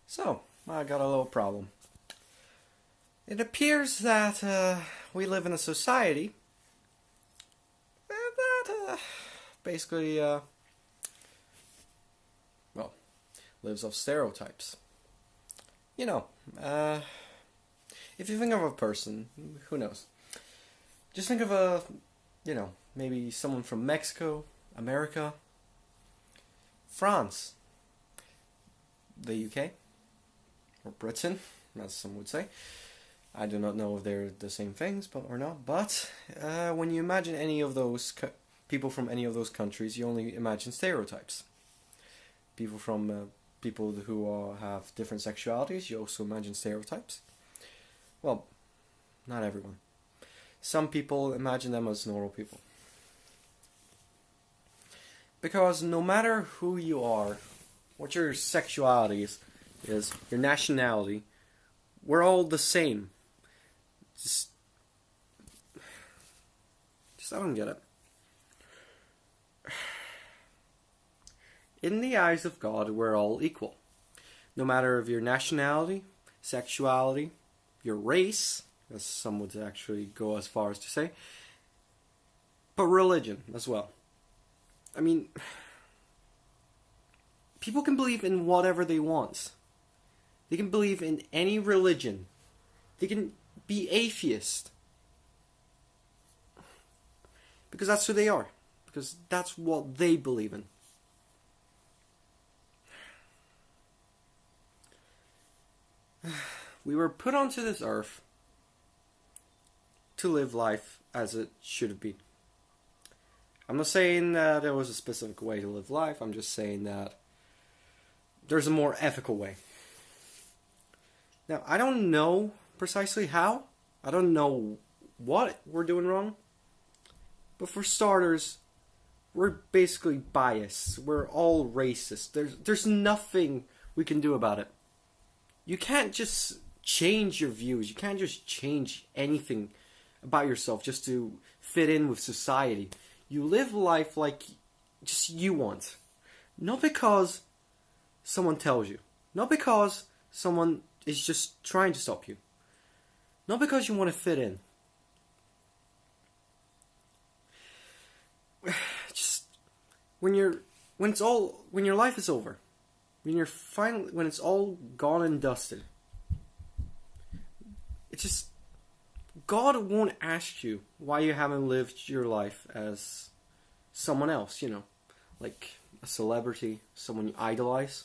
So, I got a little problem. It appears that we live in a society that basically, well, lives off stereotypes. You know, if you think of a person, who knows? Just think of maybe someone from Mexico, America, France, the UK, or Britain, as some would say. I do not know if they're the same things, or not. But when you imagine any of those people from any of those countries, you only imagine stereotypes. People who have different sexualities, you also imagine stereotypes. Well, not everyone. Some people imagine them as normal people. Because no matter who you are, what your sexuality is your nationality, we're all the same. Just I don't get it. In the eyes of God, we're all equal. No matter of your nationality, sexuality, your race, as some would actually go as far as to say, but religion as well. I mean, people can believe in whatever they want. They can believe in any religion. They can be atheist. Because that's who they are. Because that's what they believe in. We were put onto this earth to live life as it should be. I'm not saying that there was a specific way to live life. I'm just saying that there's a more ethical way. Now, I don't know precisely how. I don't know what we're doing wrong. But for starters, we're basically biased. We're all racist. There's nothing we can do about it. You can't just change your views. You can't just change anything about yourself just to fit in with society. You live life like just you want. Not because someone tells you. Not because someone is just trying to stop you. Not because you want to fit in. Just when your life is over, when it's all gone and dusted, it's just God won't ask you why you haven't lived your life as someone else, like a celebrity, someone you idolize.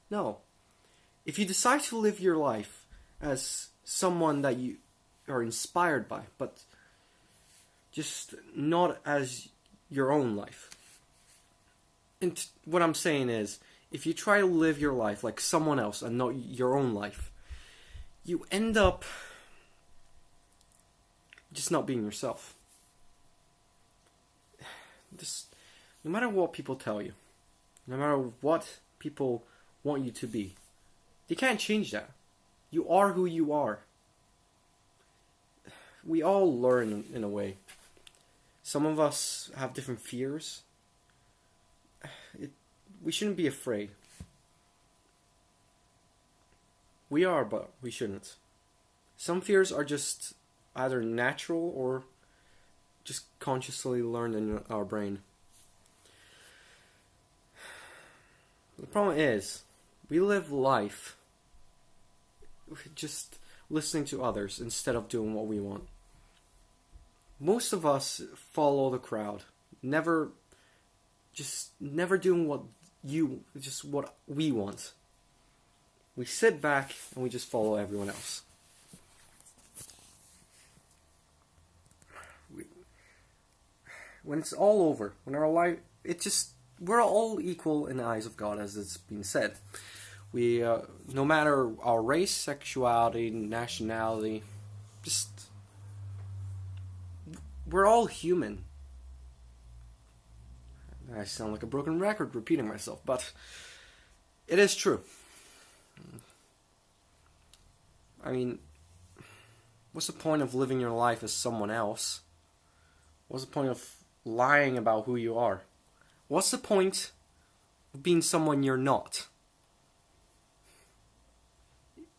No. If you decide to live your life as someone that you are inspired by, but just not as your own life. And what I'm saying is, if you try to live your life like someone else and not your own life, you end up just not being yourself. No matter what people tell you, no matter what people want you to be, you can't change that. You are who you are. We all learn in a way. Some of us have different fears. We shouldn't be afraid. We are, but we shouldn't. Some fears are just either natural or just consciously learned in our brain. The problem is, we live life just listening to others instead of doing what we want. Most of us follow the crowd, never doing what we want. We sit back and we just follow everyone else. When it's all over, when our life, we're all equal in the eyes of God, as it's been said. We, no matter our race, sexuality, nationality, we're all human. I sound like a broken record repeating myself, but it is true. I mean, what's the point of living your life as someone else? What's the point of lying about who you are? What's the point of being someone you're not?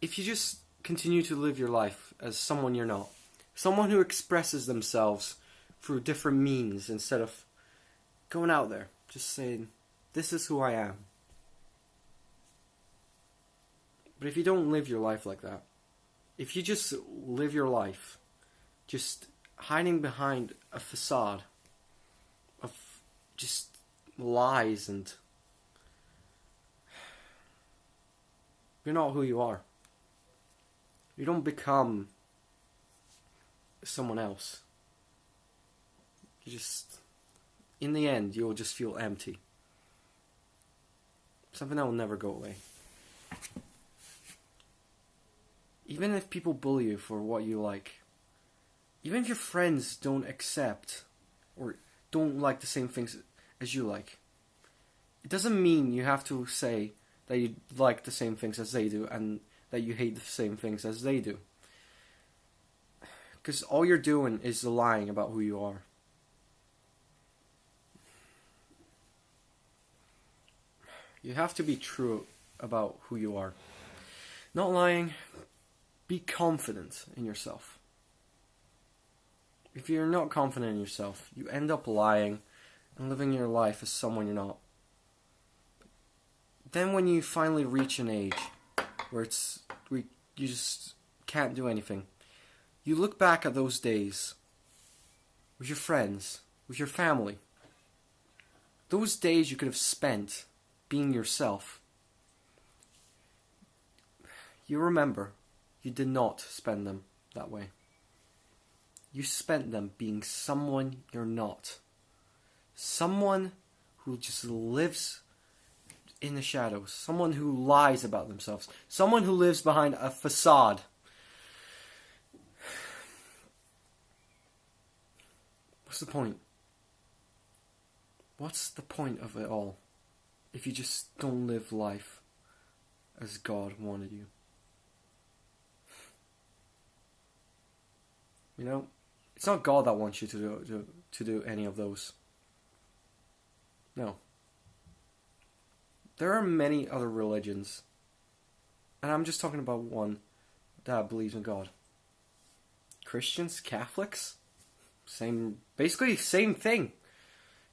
if you just continue to live your life as someone you're not, someone who expresses themselves through different means instead of going out there, just saying, this is who I am. But if you don't live your life like that, if you just live your life just hiding behind a facade of just lies and you're not who you are. You don't become someone else. You just, in the end, you'll just feel empty. Something that will never go away. Even if people bully you for what you like, even if your friends don't accept or don't like the same things as you like, it doesn't mean you have to say that you like the same things as they do and that you hate the same things as they do. Because all you're doing is lying about who you are. You have to be true about who you are. Not lying. Be confident in yourself. If you're not confident in yourself, you end up lying and living your life as someone you're not. Then when you finally reach an age where you just can't do anything, you look back at those days with your friends, with your family. Those days you could have spent being yourself. You remember, you did not spend them that way. You spent them being someone you're not. Someone who just lives in the shadows. Someone who lies about themselves. Someone who lives behind a facade. What's the point? What's the point of it all if you just don't live life as God wanted you? You know, it's not God that wants you to do any of those. No. There are many other religions, and I'm just talking about one that believes in God. Christians, Catholics, basically same thing,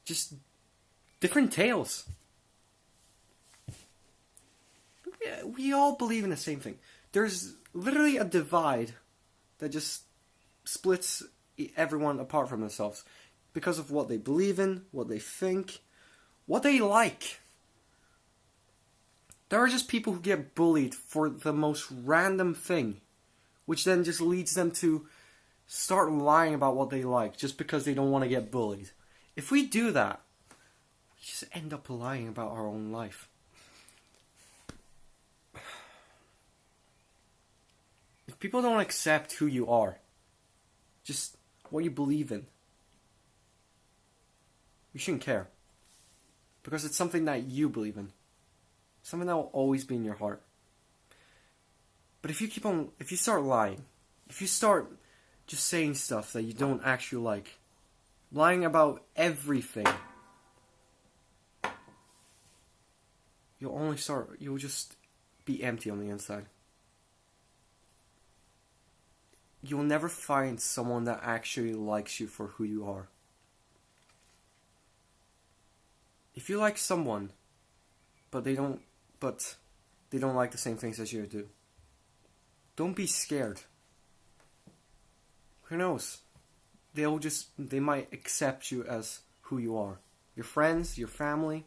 just different tales. We all believe in the same thing. There's literally a divide that just splits everyone apart from themselves because of what they believe in, what they think, what they like. There are just people who get bullied for the most random thing, which then just leads them to start lying about what they like just because they don't want to get bullied. If we do that, we just end up lying about our own life. If people don't accept who you are, just what you believe in, you shouldn't care. Because it's something that you believe in. Something that will always be in your heart. But if you start lying, if you start just saying stuff that you don't actually like, lying about everything, you'll just be empty on the inside. You'll never find someone that actually likes you for who you are. If you like someone, but they don't like the same things as you do, don't be scared. Who knows? They might accept you as who you are. Your friends, your family,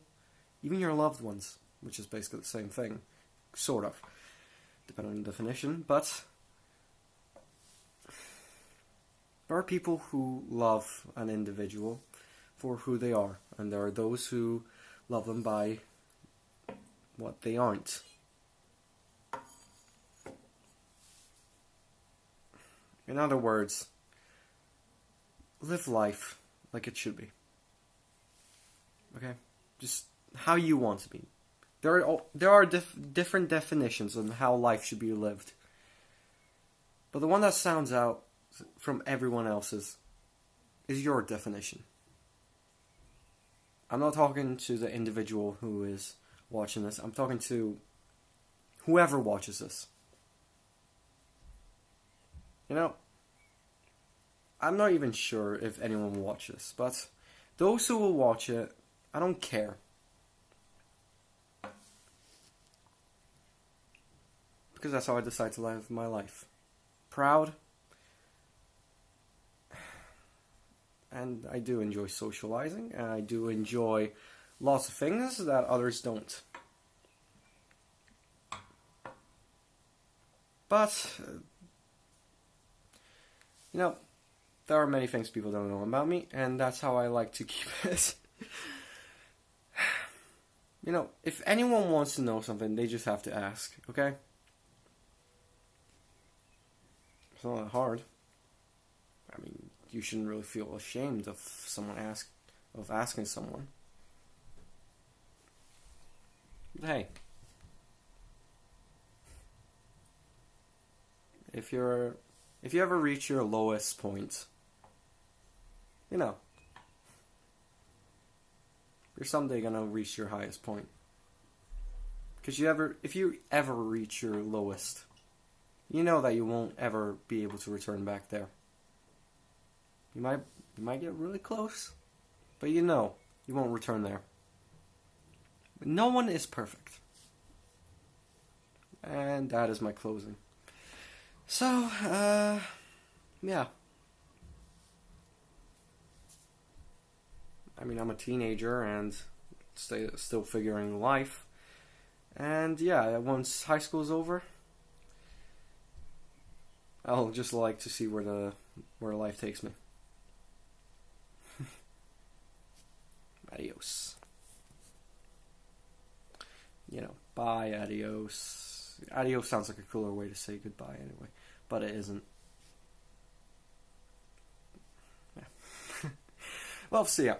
even your loved ones, which is basically the same thing, sort of, depending on the definition, but there are people who love an individual for who they are, and there are those who love them by what they aren't. In other words, live life like it should be. Okay? Just how you want to be. There are different definitions on how life should be lived. But the one that sounds out from everyone else's is your definition. I'm not talking to the individual who is watching this. I'm talking to whoever watches this. You know, I'm not even sure if anyone will watch this, but those who will watch it, I don't care. Because that's how I decide to live my life. Proud. And I do enjoy socializing, and I do enjoy lots of things that others don't. But, you know, there are many things people don't know about me, and that's how I like to keep it. You know, if anyone wants to know something, they just have to ask, okay? It's not that hard. I mean, you shouldn't really feel ashamed of asking someone. But hey, if you ever reach your lowest point, you know, you're someday gonna reach your highest point. Because if you ever reach your lowest, you know that you won't ever be able to return back there. You might get really close, but you know you won't return there. But no one is perfect. And that is my closing. So, yeah. I mean, I'm a teenager and still figuring life. And yeah, once high school's over, I'll just like to see where life takes me. Adios. You know, bye, adios. Adios sounds like a cooler way to say goodbye anyway, but it isn't. Yeah. Well, see ya.